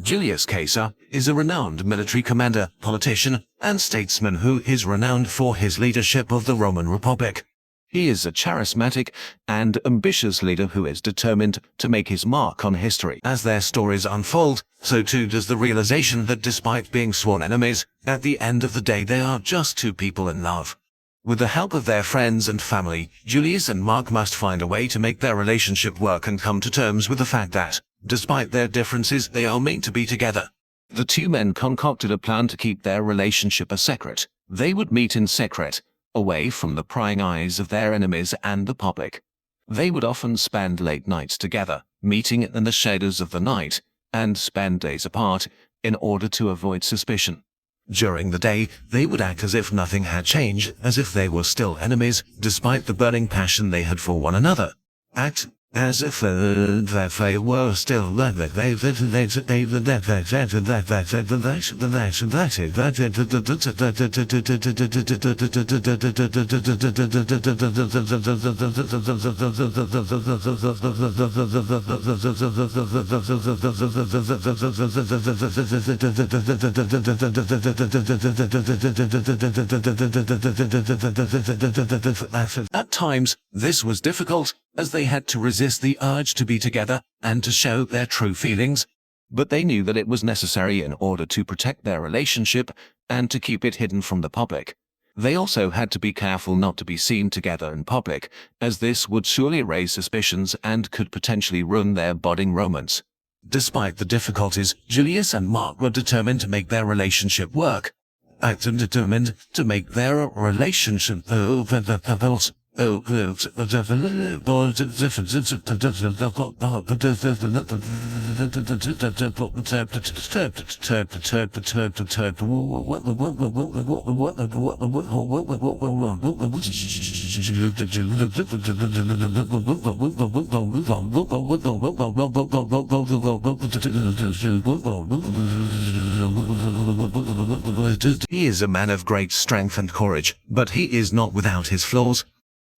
Julius Caesar is a renowned military commander, politician, and statesman who is renowned for his leadership of the Roman Republic. He is a charismatic and ambitious leader who is determined to make his mark on history. As their stories unfold, so too does the realization that despite being sworn enemies, at the end of the day they are just two people in love. With the help of their friends and family, Julius and Mark must find a way to make their relationship work and come to terms with the fact that, despite their differences, they are meant to be together. The two men concocted a plan to keep their relationship a secret. They would meet in secret, away from the prying eyes of their enemies and the public. They would often spend late nights together, meeting in the shadows of the night, and spend days apart, in order to avoid suspicion. During the day, they would act as if nothing had changed, as if they were still enemies, despite the burning passion they had for one another. Act as if they were still At times, this was difficult, as they had to resist the urge to be together and to show their true feelings. But they knew that it was necessary in order to protect their relationship and to keep it hidden from the public. They also had to be careful not to be seen together in public, as this would surely raise suspicions and could potentially ruin their budding romance. Despite the difficulties, Julius and Mark were determined to make their relationship work. Determined to make their relationship He is a man of great strength and courage, but he is not without his flaws.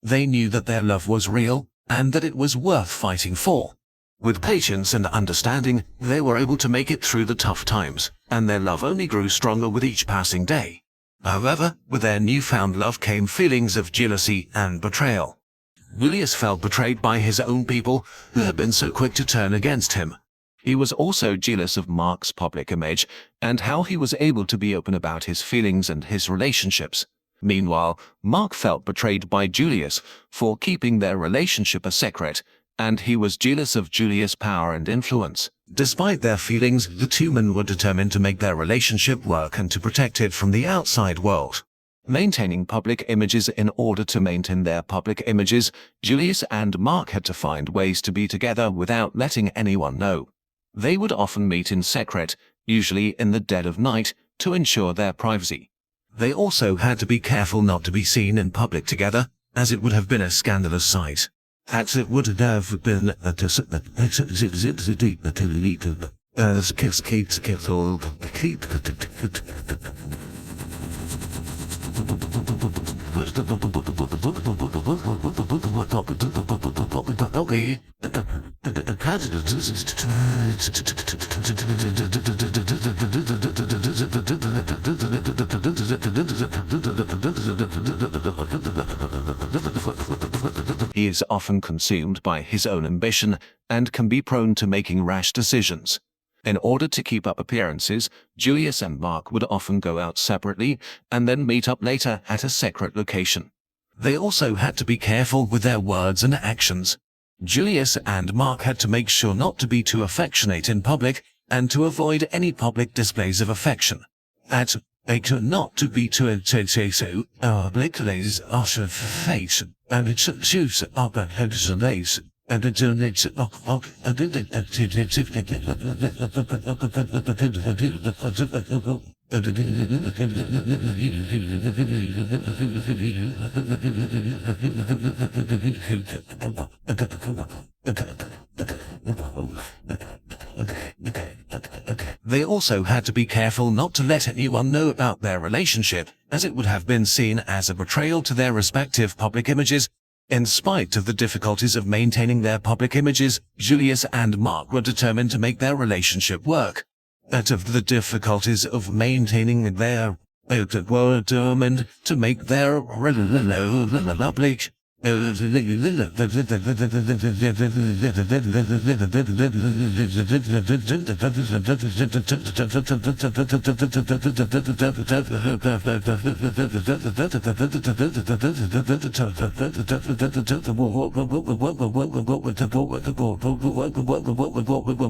They knew that their love was real, and that it was worth fighting for. With patience and understanding, they were able to make it through the tough times, and their love only grew stronger with each passing day. However, with their newfound love came feelings of jealousy and betrayal. Julius felt betrayed by his own people, who had been so quick to turn against him. He was also jealous of Mark's public image, and how he was able to be open about his feelings and his relationships. Meanwhile, Mark felt betrayed by Julius for keeping their relationship a secret, and he was jealous of Julius' power and influence. Despite their feelings, the two men were determined to make their relationship work and to protect it from the outside world. Maintaining public images. In order to maintain their public images, Julius and Mark had to find ways to be together without letting anyone know. They would often meet in secret, usually in the dead of night, to ensure their privacy. They also had to be careful not to be seen in public together, as it would have been a scandalous sight. As it would have been He is often consumed by his own ambition and can be prone to making rash decisions. In order to keep up appearances, Julius and Mark would often go out separately and then meet up later at a separate location. They also had to be careful with their words and actions. Julius and Mark had to make sure not to be too affectionate in public and to avoid any public displays of affection. Not to be too public of face and it's shoes up and heads and lace. And it donates They also had to be careful not to let anyone know about their relationship, as it would have been seen as a betrayal to their respective public images. In spite of the difficulties of maintaining their public images, Julius and Mark were determined to make their relationship work. out of the difficulties of maintaining their were determined to make their public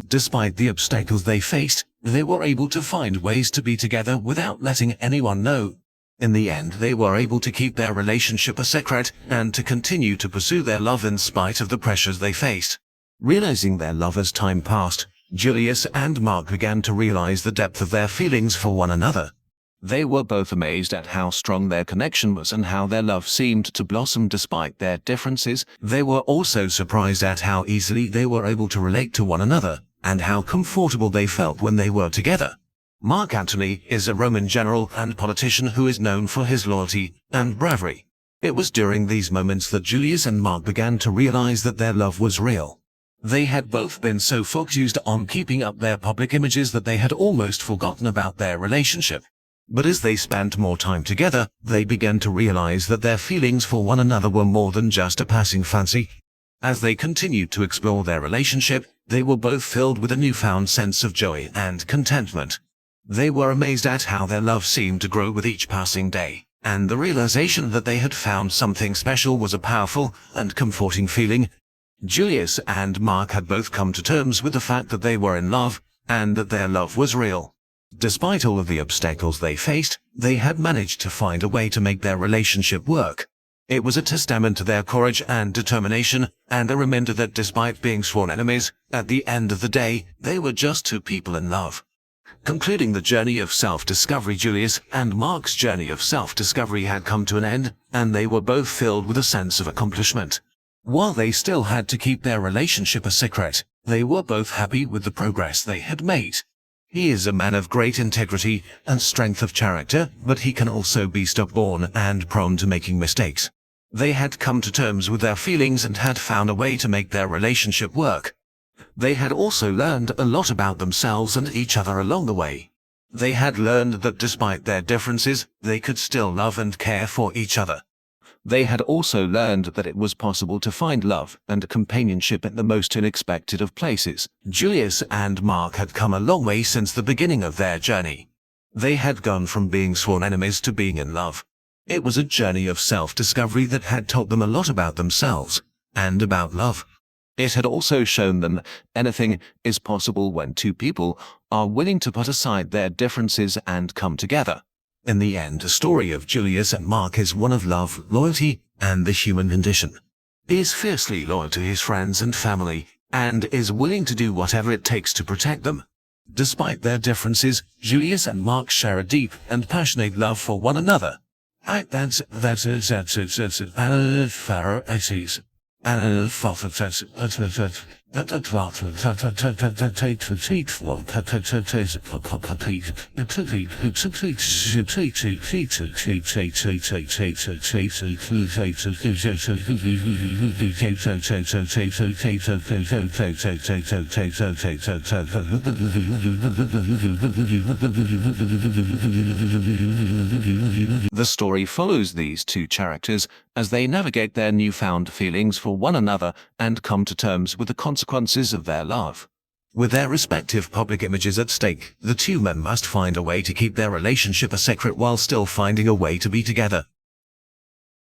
Despite the obstacles they faced, they were able to find ways to be together without letting anyone know. In the end, they were able to keep their relationship a secret and to continue to pursue their love in spite of the pressures they faced. Realizing their love as time passed, Julius and Mark began to realize the depth of their feelings for one another. They were both amazed at how strong their connection was and how their love seemed to blossom despite their differences. They were also surprised at how easily they were able to relate to one another, and how comfortable they felt when they were together. Mark Antony is a Roman general and politician who is known for his loyalty and bravery. It was during these moments that Julius and Mark began to realize that their love was real. They had both been so focused on keeping up their public images that they had almost forgotten about their relationship. But as they spent more time together, they began to realize that their feelings for one another were more than just a passing fancy. As they continued to explore their relationship, they were both filled with a newfound sense of joy and contentment. They were amazed at how their love seemed to grow with each passing day, and the realization that they had found something special was a powerful and comforting feeling. Julius and Mark had both come to terms with the fact that they were in love, and that their love was real. Despite all of the obstacles they faced, they had managed to find a way to make their relationship work. It was a testament to their courage and determination, and a reminder that despite being sworn enemies, at the end of the day, they were just two people in love. Concluding the journey of self-discovery, Julius and Mark's journey of self-discovery had come to an end, and they were both filled with a sense of accomplishment. While they still had to keep their relationship a secret, they were both happy with the progress they had made. He is a man of great integrity and strength of character, but he can also be stubborn and prone to making mistakes. They had come to terms with their feelings and had found a way to make their relationship work. They had also learned a lot about themselves and each other along the way. They had learned that despite their differences, they could still love and care for each other. They had also learned that it was possible to find love and companionship in the most unexpected of places. Julius and Mark had come a long way since the beginning of their journey. They had gone from being sworn enemies to being in love. It was a journey of self-discovery that had taught them a lot about themselves and about love. It had also shown them that anything is possible when two people are willing to put aside their differences and come together. In the end, the story of Julius and Mark is one of love, loyalty, and the human condition. He is fiercely loyal to his friends and family, and is willing to do whatever it takes to protect them. Despite their differences, Julius and Mark share a deep and passionate love for one another. The story follows these two characters as they navigate their newfound feelings for one another and come to terms with the consequences of their love. With their respective public images at stake, the two men must find a way to keep their relationship a secret while still finding a way to be together.